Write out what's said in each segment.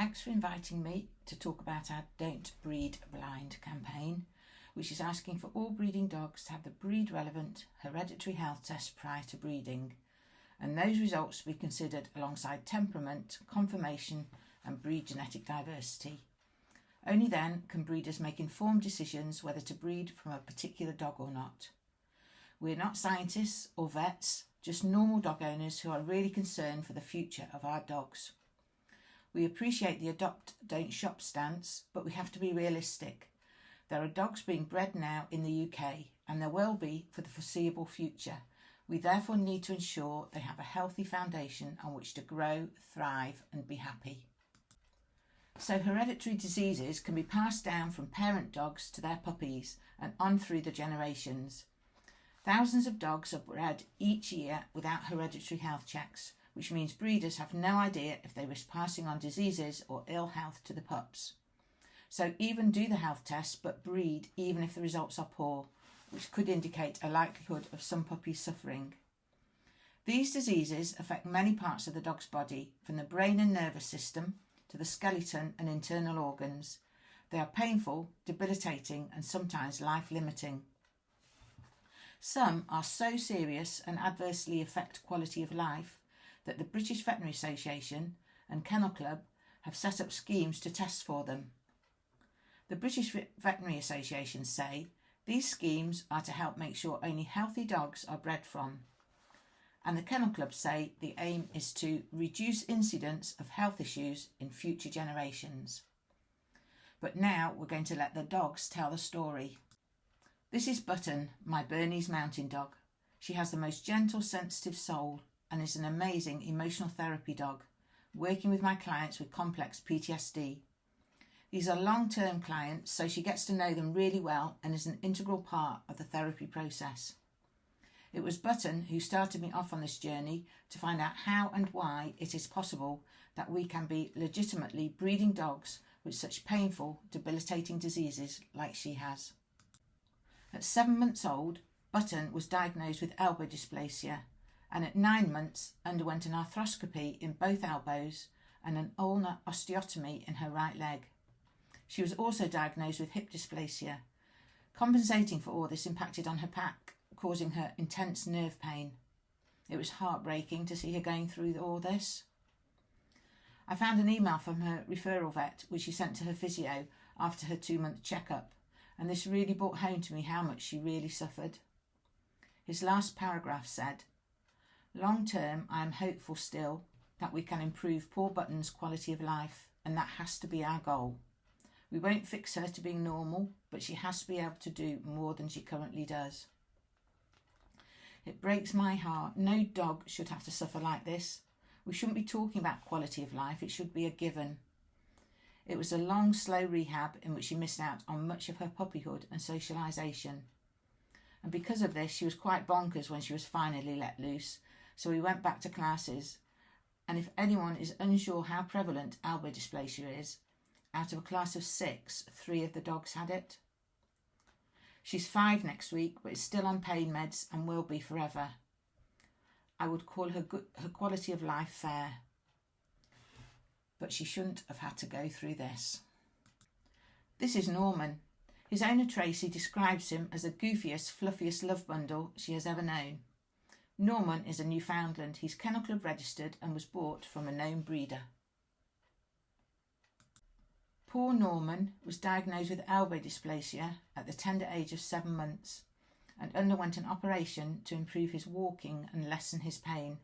Thanks for inviting me to talk about our Don't Breed Blind campaign, which is asking for all breeding dogs to have the breed-relevant hereditary health test prior to breeding, and those results to be considered alongside temperament, conformation and breed genetic diversity. Only then can breeders make informed decisions whether to breed from a particular dog or not. We're not scientists or vets, just normal dog owners who are really concerned for the future of our dogs. We appreciate the adopt, don't shop stance, but we have to be realistic. There are dogs being bred now in the UK, and there will be for the foreseeable future. We therefore need to ensure they have a healthy foundation on which to grow, thrive and be happy. So hereditary diseases can be passed down from parent dogs to their puppies and on through the generations. Thousands of dogs are bred each year without hereditary health checks, which means breeders have no idea if they risk passing on diseases or ill health to the pups. So even do the health test but breed even if the results are poor, which could indicate a likelihood of some puppies suffering. These diseases affect many parts of the dog's body, from the brain and nervous system to the skeleton and internal organs. They are painful, debilitating and sometimes life-limiting. Some are so serious and adversely affect quality of life that the British Veterinary Association and Kennel Club have set up schemes to test for them. The British Veterinary Association say these schemes are to help make sure only healthy dogs are bred from. And the Kennel Club say the aim is to reduce incidence of health issues in future generations. But now we're going to let the dogs tell the story. This is Button, my Bernese mountain dog. She has the most gentle, sensitive soul and is an amazing emotional therapy dog, working with my clients with complex PTSD. These are long-term clients, so she gets to know them really well and is an integral part of the therapy process. It was Button who started me off on this journey to find out how and why it is possible that we can be legitimately breeding dogs with such painful, debilitating diseases like she has. At 7 months old, Button was diagnosed with elbow dysplasia, and at 9 months underwent an arthroscopy in both elbows and an ulnar osteotomy in her right leg. She was also diagnosed with hip dysplasia. Compensating for all this impacted on her back, causing her intense nerve pain. It was heartbreaking to see her going through all this. I found an email from her referral vet which she sent to her physio after her 2-month checkup, and this really brought home to me how much she really suffered. His last paragraph said, "Long term, I am hopeful still that we can improve poor Button's quality of life, and that has to be our goal. We won't fix her to being normal, but she has to be able to do more than she currently does." It breaks my heart. No dog should have to suffer like this. We shouldn't be talking about quality of life. It should be a given. It was a long, slow rehab in which she missed out on much of her puppyhood and socialisation. And because of this, she was quite bonkers when she was finally let loose, so we went back to classes. And if anyone is unsure how prevalent elbow dysplasia is, out of a class of 6, 3 of the dogs had it. She's 5 next week, but is still on pain meds and will be forever. I would call her quality of life fair, but she shouldn't have had to go through this. This is Norman. His owner Tracy describes him as the goofiest, fluffiest love bundle she has ever known. Norman is a Newfoundland. He's Kennel Club registered and was bought from a known breeder. Poor Norman was diagnosed with elbow dysplasia at the tender age of 7 months and underwent an operation to improve his walking and lessen his pain.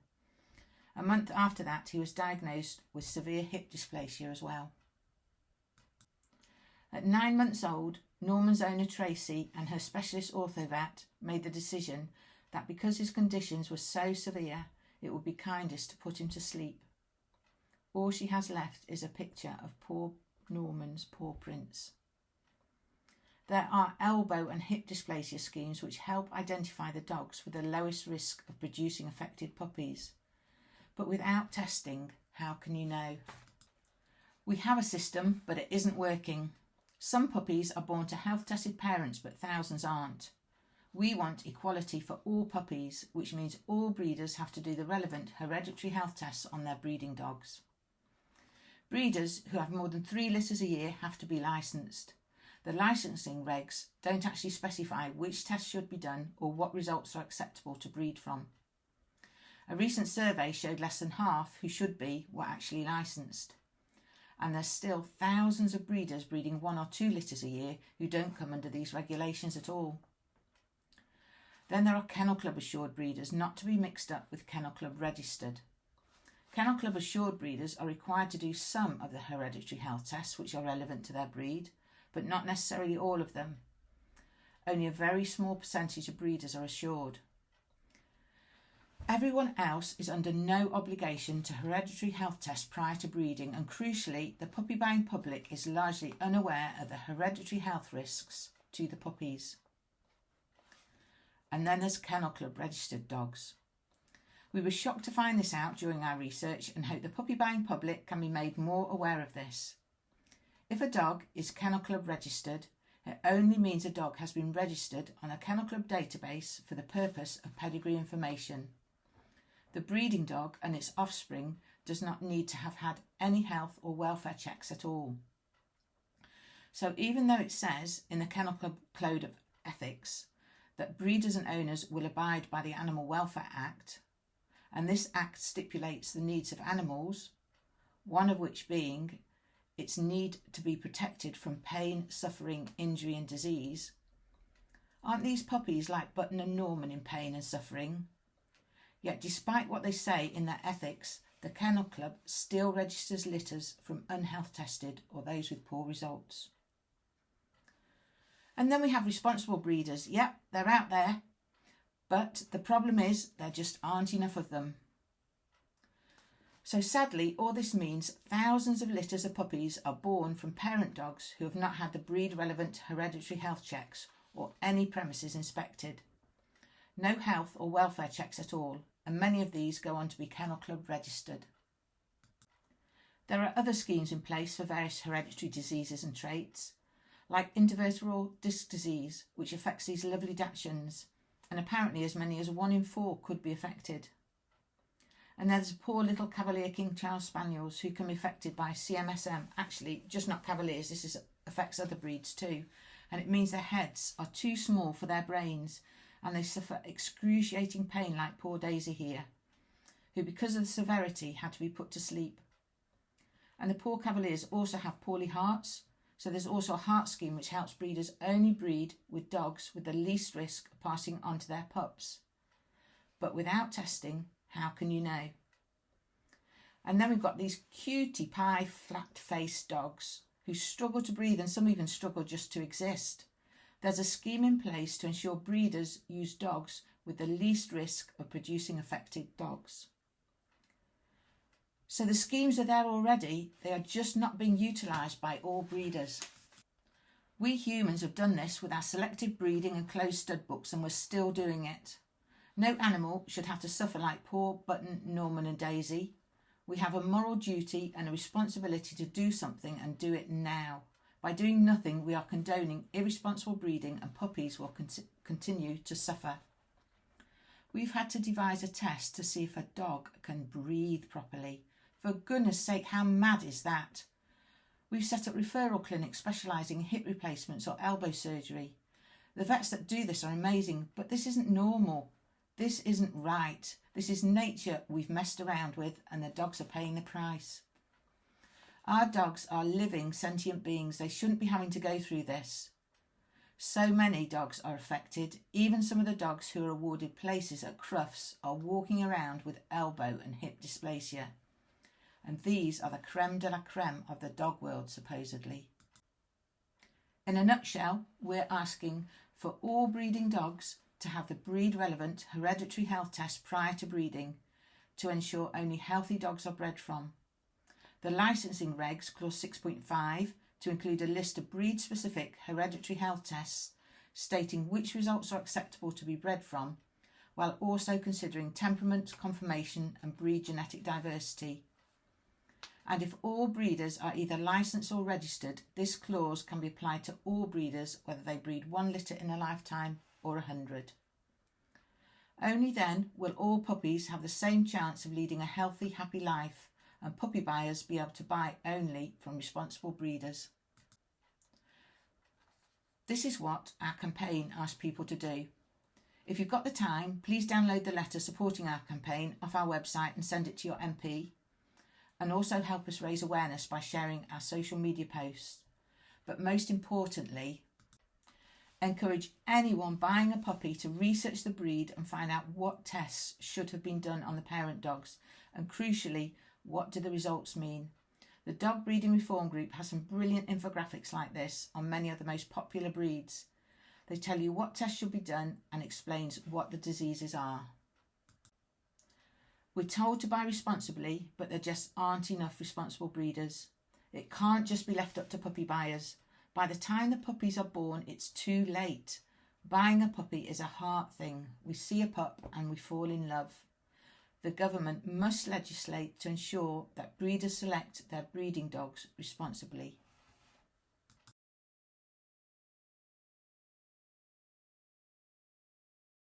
A month after that, he was diagnosed with severe hip dysplasia as well. At 9 months old, Norman's owner Tracy and her specialist orthovet made the decision that because his conditions were so severe, it would be kindest to put him to sleep. All she has left is a picture of poor Norman's paw prints. There are elbow and hip dysplasia schemes which help identify the dogs with the lowest risk of producing affected puppies. But without testing, how can you know? We have a system, but it isn't working. Some puppies are born to health-tested parents, but thousands aren't. We want equality for all puppies, which means all breeders have to do the relevant hereditary health tests on their breeding dogs. Breeders who have more than 3 litters a year have to be licensed. The licensing regs don't actually specify which tests should be done or what results are acceptable to breed from. A recent survey showed less than half who should be were actually licensed. And there's still thousands of breeders breeding 1 or 2 litters a year who don't come under these regulations at all. Then there are Kennel Club assured breeders, not to be mixed up with Kennel Club registered. Kennel Club assured breeders are required to do some of the hereditary health tests which are relevant to their breed, but not necessarily all of them. Only a very small percentage of breeders are assured. Everyone else is under no obligation to hereditary health tests prior to breeding, and crucially, the puppy buying public is largely unaware of the hereditary health risks to the puppies. And then there's Kennel Club registered dogs. We were shocked to find this out during our research and hope the puppy buying public can be made more aware of this. If a dog is Kennel Club registered, it only means a dog has been registered on a Kennel Club database for the purpose of pedigree information. The breeding dog and its offspring does not need to have had any health or welfare checks at all. So even though it says in the Kennel Club Code of Ethics that breeders and owners will abide by the Animal Welfare Act, and this act stipulates the needs of animals, one of which being its need to be protected from pain, suffering, injury and disease, aren't these puppies like Button and Norman in pain and suffering? Yet despite what they say in their ethics, the Kennel Club still registers litters from unhealth tested or those with poor results. And then we have responsible breeders. Yep, they're out there, but the problem is there just aren't enough of them. So sadly, all this means thousands of litters of puppies are born from parent dogs who have not had the breed-relevant hereditary health checks or any premises inspected. No health or welfare checks at all, and many of these go on to be Kennel Club registered. There are other schemes in place for various hereditary diseases and traits, like intervertebral disc disease, which affects these lovely Dachshunds, and apparently as many as 1 in 4 could be affected. And there's poor little Cavalier King Charles Spaniels who can be affected by CMSM. Actually, just not Cavaliers, this affects other breeds too. And it means their heads are too small for their brains and they suffer excruciating pain like poor Daisy here, who because of the severity had to be put to sleep. And the poor Cavaliers also have poorly hearts, so there's also a heart scheme which helps breeders only breed with dogs with the least risk of passing on to their pups. But without testing, how can you know? And then we've got these cutie pie flat-faced dogs who struggle to breathe and some even struggle just to exist. There's a scheme in place to ensure breeders use dogs with the least risk of producing affected dogs. So the schemes are there already, they are just not being utilised by all breeders. We humans have done this with our selective breeding and closed stud books and we're still doing it. No animal should have to suffer like poor Button, Norman and Daisy. We have a moral duty and a responsibility to do something and do it now. By doing nothing, we are condoning irresponsible breeding and puppies will continue to suffer. We've had to devise a test to see if a dog can breathe properly. For goodness sake, how mad is that? We've set up referral clinics specialising in hip replacements or elbow surgery. The vets that do this are amazing, but this isn't normal. This isn't right. This is nature we've messed around with and the dogs are paying the price. Our dogs are living, sentient beings. They shouldn't be having to go through this. So many dogs are affected. Even some of the dogs who are awarded places at Crufts are walking around with elbow and hip dysplasia. And these are the creme de la creme of the dog world, supposedly. In a nutshell, we're asking for all breeding dogs to have the breed-relevant hereditary health test prior to breeding to ensure only healthy dogs are bred from. The licensing regs, clause 6.5, to include a list of breed-specific hereditary health tests stating which results are acceptable to be bred from, while also considering temperament, conformation and breed genetic diversity. And if all breeders are either licensed or registered, this clause can be applied to all breeders, whether they breed 1 litter in a lifetime or 100. Only then will all puppies have the same chance of leading a healthy, happy life, and puppy buyers be able to buy only from responsible breeders. This is what our campaign asks people to do. If you've got the time, please download the letter supporting our campaign off our website and send it to your MP, and also help us raise awareness by sharing our social media posts. But most importantly, encourage anyone buying a puppy to research the breed and find out what tests should have been done on the parent dogs, and crucially, what do the results mean. The Dog Breeding Reform Group has some brilliant infographics like this on many of the most popular breeds. They tell you what tests should be done and explains what the diseases are. We're told to buy responsibly, but there just aren't enough responsible breeders. It can't just be left up to puppy buyers. By the time the puppies are born, it's too late. Buying a puppy is a heart thing. We see a pup and we fall in love. The government must legislate to ensure that breeders select their breeding dogs responsibly.